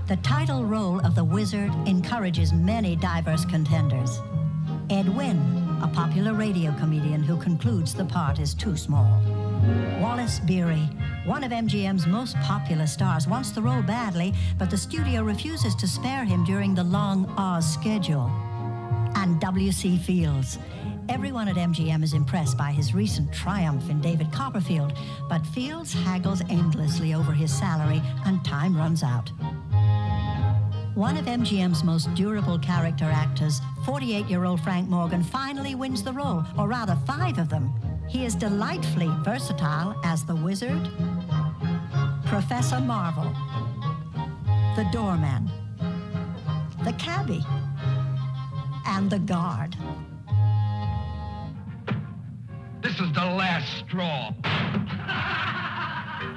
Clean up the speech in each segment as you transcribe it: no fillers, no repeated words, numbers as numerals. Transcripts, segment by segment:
The title role of the Wizard encourages many diverse contenders. Ed Wynn, a popular radio comedian who concludes the part is too small. Wallace Beery, one of MGM's most popular stars, wants the role badly, but the studio refuses to spare him during the long Oz schedule. And W.C. Fields. Everyone at MGM is impressed by his recent triumph in David Copperfield, but Fields haggles endlessly over his salary and time runs out. One of MGM's most durable character actors, 48-year-old Frank Morgan, finally wins the role, or rather 5 of them. He is delightfully versatile as the Wizard, Professor Marvel, the Doorman, the Cabbie, and the Guard. This is the last straw.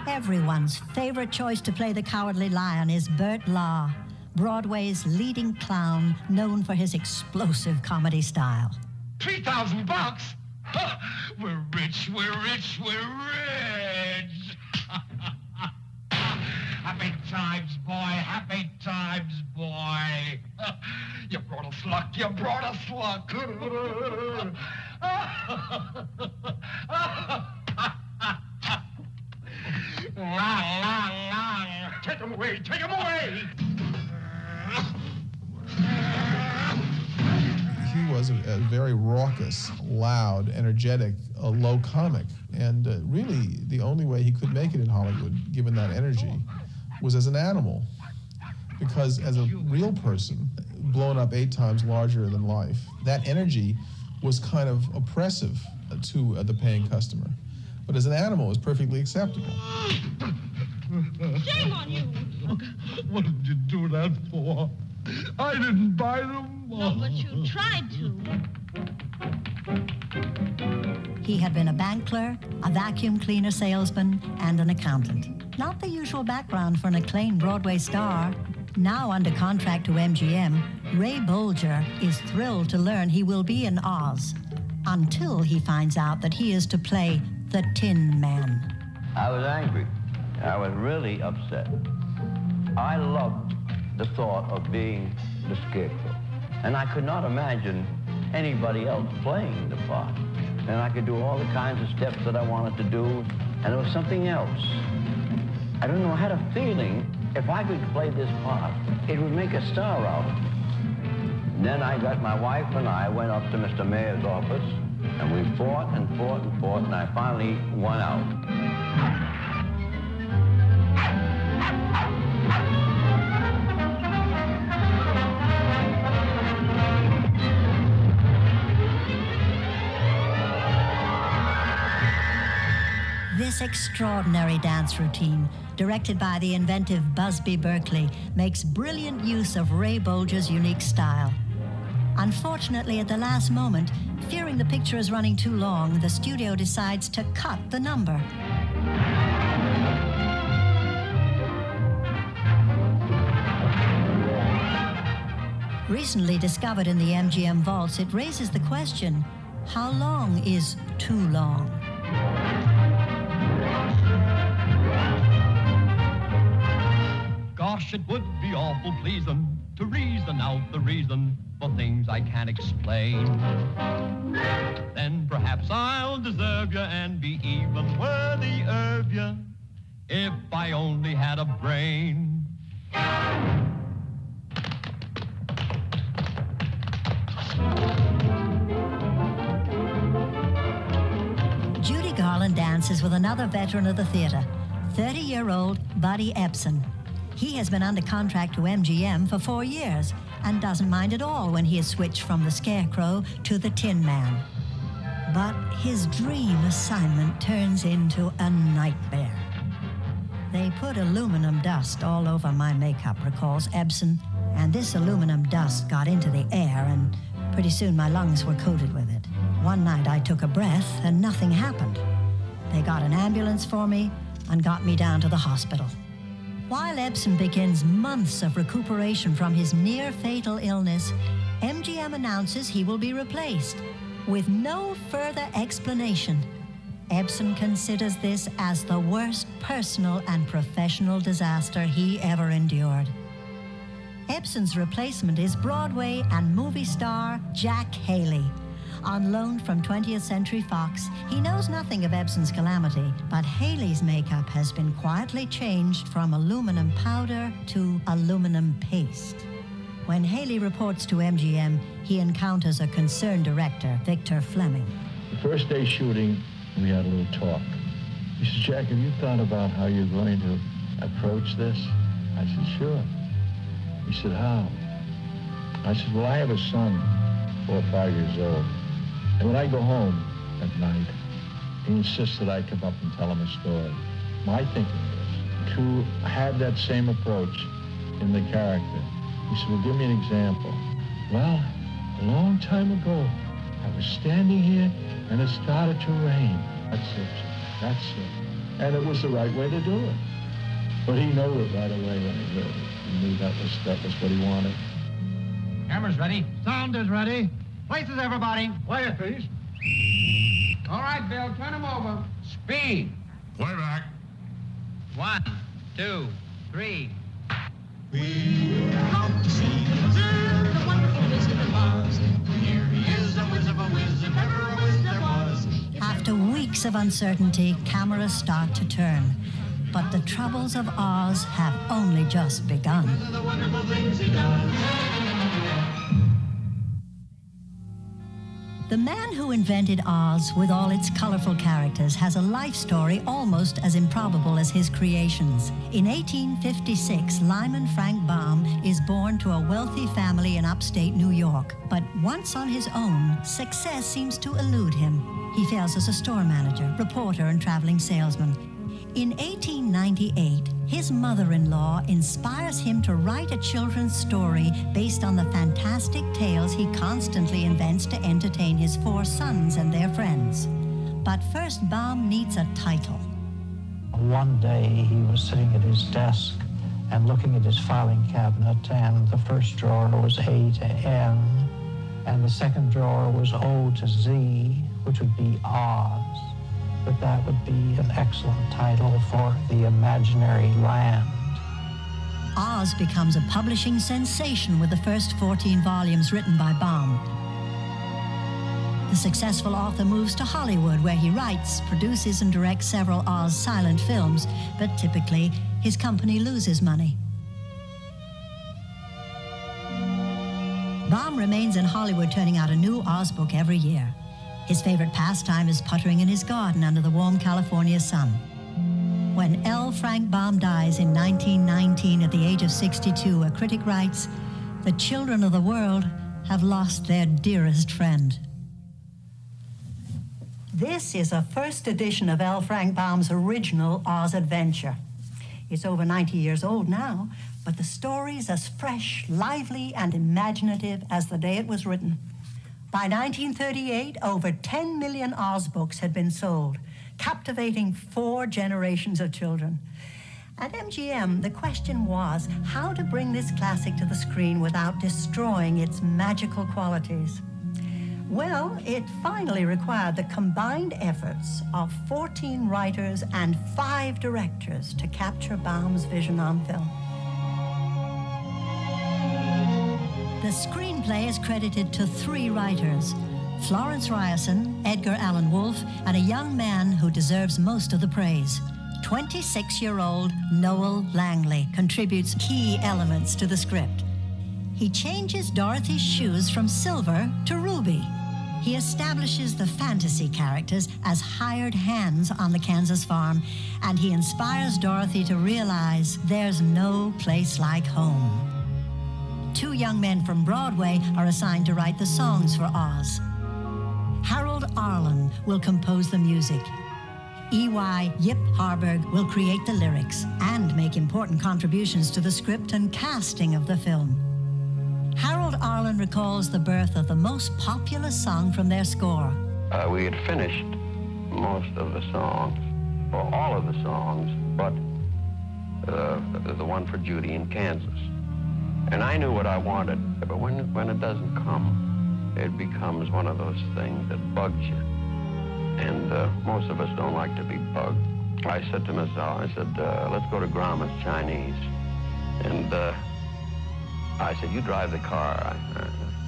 Everyone's favorite choice to play the Cowardly Lion is Burt Lahr, Broadway's leading clown, known for his explosive comedy style. $3,000? Huh. We're rich, we're rich, we're rich! Happy times, boy, happy times, boy. You brought us luck, you brought us luck. Take him away, take him away! He was a very raucous, loud, energetic, low comic. And really, the only way he could make it in Hollywood, given that energy, was as an animal. Because as a real person, blown up 8 times larger than life, that energy was kind of oppressive to the paying customer. But as an animal, it was perfectly acceptable. Shame on you! What did you do that for? I didn't buy them. No, but you tried to. He had been a bank clerk, a vacuum cleaner salesman, and an accountant. Not the usual background for an acclaimed Broadway star. Now under contract to MGM, Ray Bolger is thrilled to learn he will be in Oz, until he finds out that he is to play the Tin Man. I was angry. I was really upset. I loved the thought of being the Scarecrow, and I could not imagine anybody else playing the part. And I could do all the kinds of steps that I wanted to do, and there was something else. I don't know, I had a feeling if I could play this part, it would make a star out of me. And then my wife and I went up to Mr. Mayor's office, and we fought and fought and fought, and I finally won out. This extraordinary dance routine, directed by the inventive Busby Berkeley, makes brilliant use of Ray Bolger's unique style. Unfortunately, at the last moment, fearing the picture is running too long, the studio decides to cut the number. Recently discovered in the MGM vaults, it raises the question, how long is too long? Gosh, it would be awful pleasing to reason out the reason for things I can't explain. Then perhaps I'll deserve you and be even worthy of you if I only had a brain. Judy Garland dances with another veteran of the theater, 30-year-old Buddy Ebsen. He has been under contract to MGM for 4 years and doesn't mind at all when he is switched from the Scarecrow to the Tin Man. But his dream assignment turns into a nightmare. They put aluminum dust all over my makeup, recalls Ebsen, and this aluminum dust got into the air and pretty soon my lungs were coated with it. One night I took a breath and nothing happened. They got an ambulance for me and got me down to the hospital. While Ebsen begins months of recuperation from his near-fatal illness, MGM announces he will be replaced with no further explanation. Ebsen considers this as the worst personal and professional disaster he ever endured. Ebsen's replacement is Broadway and movie star Jack Haley. On loan from 20th Century Fox, he knows nothing of Ebsen's calamity, but Haley's makeup has been quietly changed from aluminum powder to aluminum paste. When Haley reports to MGM, he encounters a concerned director, Victor Fleming. The first day shooting, we had a little talk. He said, Jack, have you thought about how you're going to approach this? I said, sure. He said, how? I said, well, I have a son, 4 or 5 years old. And when I go home at night, he insists that I come up and tell him a story. My thinking is to have that same approach in the character. He said, well, give me an example. Well, a long time ago, I was standing here and it started to rain. That's it. That's it. And it was the right way to do it. But he knew it right away when he did it. He knew that was what he wanted. Camera's ready. Sound is ready. Places, everybody. Quiet, please. All right, Bill, turn him over. Speed. Playback. 1, 2, 3. We come to see the wizard, the wonderful Wizard of Oz. Here he is, a wizard, never a wizard was. After weeks of uncertainty, cameras start to turn. But the troubles of Oz have only just begun. The wonderful things he does. The man who invented Oz, with all its colorful characters, has a life story almost as improbable as his creations. In 1856, Lyman Frank Baum is born to a wealthy family in upstate New York. But once on his own, success seems to elude him. He fails as a store manager, reporter, and traveling salesman. In 1898, his mother-in-law inspires him to write a children's story based on the fantastic tales he constantly invents to entertain his 4 sons and their friends. But first, Baum needs a title. One day he was sitting at his desk and looking at his filing cabinet, and the first drawer was A to N, and the second drawer was O to Z, which would be Oz. But that would be an excellent title for the imaginary land. Oz becomes a publishing sensation with the first 14 volumes written by Baum. The successful author moves to Hollywood, where he writes, produces, and directs several Oz silent films, but typically his company loses money. Baum remains in Hollywood, turning out a new Oz book every year. His favorite pastime is puttering in his garden under the warm California sun. When L. Frank Baum dies in 1919 at the age of 62, a critic writes, "The children of the world have lost their dearest friend." This is a first edition of L. Frank Baum's original Oz adventure. It's over 90 years old now, but the story's as fresh, lively, and imaginative as the day it was written. By 1938, over 10 million Oz books had been sold, captivating 4 generations of children. At MGM, the question was how to bring this classic to the screen without destroying its magical qualities. Well, it finally required the combined efforts of 14 writers and 5 directors to capture Baum's vision on film. The screenplay is credited to 3 writers, Florence Ryerson, Edgar Allan Wolfe, and a young man who deserves most of the praise. 26-year-old Noel Langley contributes key elements to the script. He changes Dorothy's shoes from silver to ruby. He establishes the fantasy characters as hired hands on the Kansas farm, and he inspires Dorothy to realize there's no place like home. 2 young men from Broadway are assigned to write the songs for Oz. Harold Arlen will compose the music. E.Y. Yip Harburg will create the lyrics and make important contributions to the script and casting of the film. Harold Arlen recalls the birth of the most popular song from their score. We had finished most of the songs, or all of the songs, but the one for Judy in Kansas. And I knew what I wanted, but when it doesn't come, it becomes one of those things that bugs you. And most of us don't like to be bugged. I said to myself, let's go to Grauman's Chinese. And I said, you drive the car.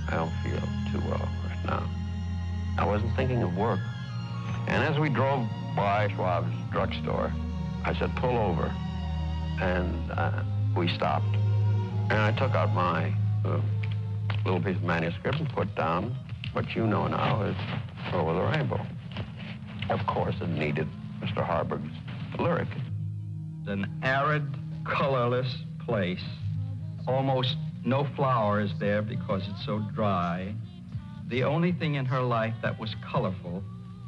I don't feel too well right now. I wasn't thinking of work. And as we drove by Schwab's drugstore, I said, pull over. And we stopped. And I took out my little piece of manuscript and put down what you know now is Over the Rainbow. Of course, it needed Mr. Harburg's lyric. An arid, colorless place. Almost no flowers there because it's so dry. The only thing in her life that was colorful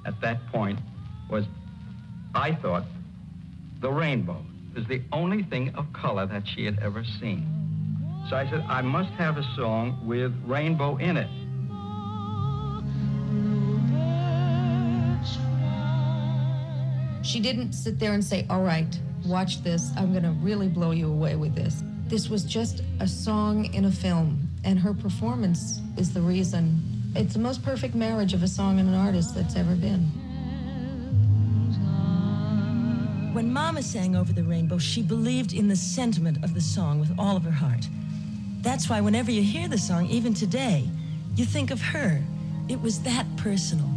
at that point was, I thought, the rainbow. It was the only thing of color that she had ever seen. So I said, I must have a song with rainbow in it. She didn't sit there and say, all right, watch this. I'm going to really blow you away with this. This was just a song in a film, and her performance is the reason. It's the most perfect marriage of a song and an artist that's ever been. When Mama sang Over the Rainbow, she believed in the sentiment of the song with all of her heart. That's why whenever you hear the song, even today, you think of her. It was that personal.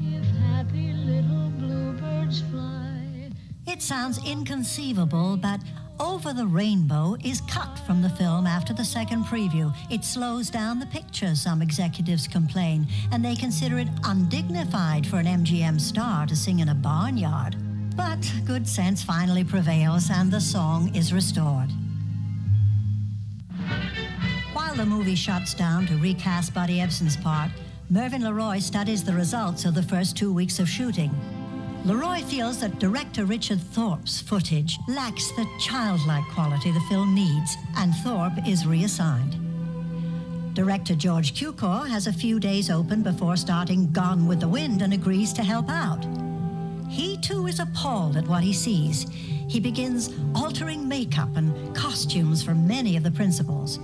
If happy little bluebirds fly. It sounds inconceivable, but Over the Rainbow is cut from the film after the second preview. It slows down the picture, some executives complain, and they consider it undignified for an MGM star to sing in a barnyard. But good sense finally prevails, and the song is restored. While the movie shuts down to recast Buddy Ebsen's part, Mervyn LeRoy studies the results of the first 2 weeks of shooting. LeRoy feels that director Richard Thorpe's footage lacks the childlike quality the film needs, and Thorpe is reassigned. Director George Cukor has a few days open before starting Gone with the Wind and agrees to help out. He too is appalled at what he sees. He begins altering makeup and costumes for many of the principals.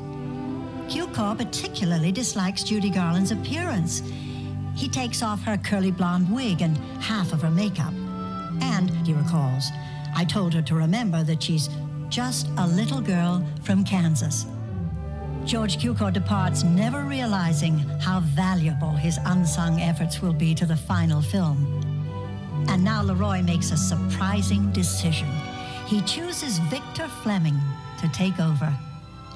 Cukor particularly dislikes Judy Garland's appearance. He takes off her curly blonde wig and half of her makeup. And, he recalls, I told her to remember that she's just a little girl from Kansas. George Cukor departs, never realizing how valuable his unsung efforts will be to the final film. And now LeRoy makes a surprising decision. He chooses Victor Fleming to take over.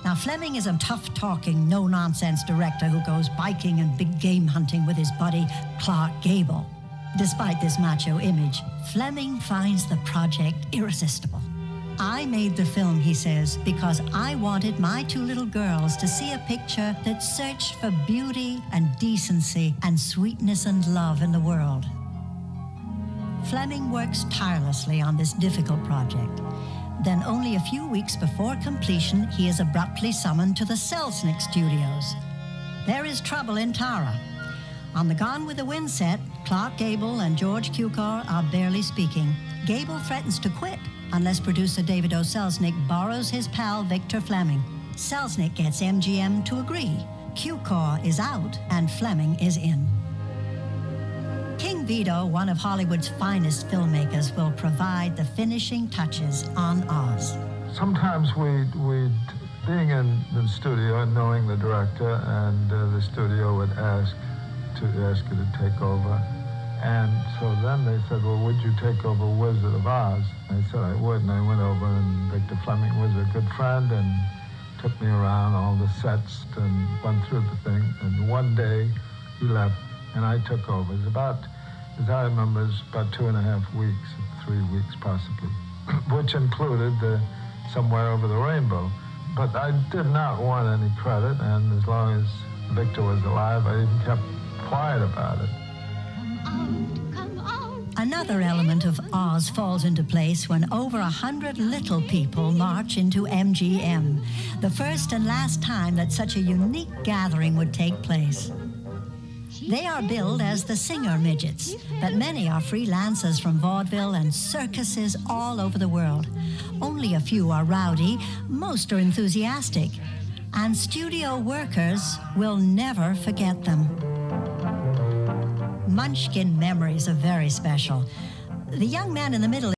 Now, Fleming is a tough-talking, no-nonsense director who goes biking and big game hunting with his buddy, Clark Gable. Despite this macho image, Fleming finds the project irresistible. I made the film, he says, because I wanted my two little girls to see a picture that searched for beauty and decency and sweetness and love in the world. Fleming works tirelessly on this difficult project. Then only a few weeks before completion, he is abruptly summoned to the Selznick Studios. There is trouble in Tara. On the Gone with the Wind set, Clark Gable and George Cukor are barely speaking. Gable threatens to quit unless producer David O. Selznick borrows his pal Victor Fleming. Selznick gets MGM to agree. Cukor is out and Fleming is in. King Vito, one of Hollywood's finest filmmakers, will provide the finishing touches on Oz. Sometimes we'd being in the studio and knowing the director, and the studio would ask you to take over. And so then they said, well, would you take over Wizard of Oz? I said I would, and I went over, and Victor Fleming was a good friend and took me around all the sets and went through the thing. And one day he left, and I took over. It was about, as I remember, it was about 2.5 weeks, 3 weeks possibly, which included Somewhere Over the Rainbow. But I did not want any credit, and as long as Victor was alive, I even kept quiet about it. Another element of Oz falls into place when over 100 little people march into MGM, the first and last time that such a unique gathering would take place. They are billed as the Singer Midgets, but many are freelancers from vaudeville and circuses all over the world. Only a few are rowdy, most are enthusiastic, and studio workers will never forget them. Munchkin memories are very special. The young man in the middle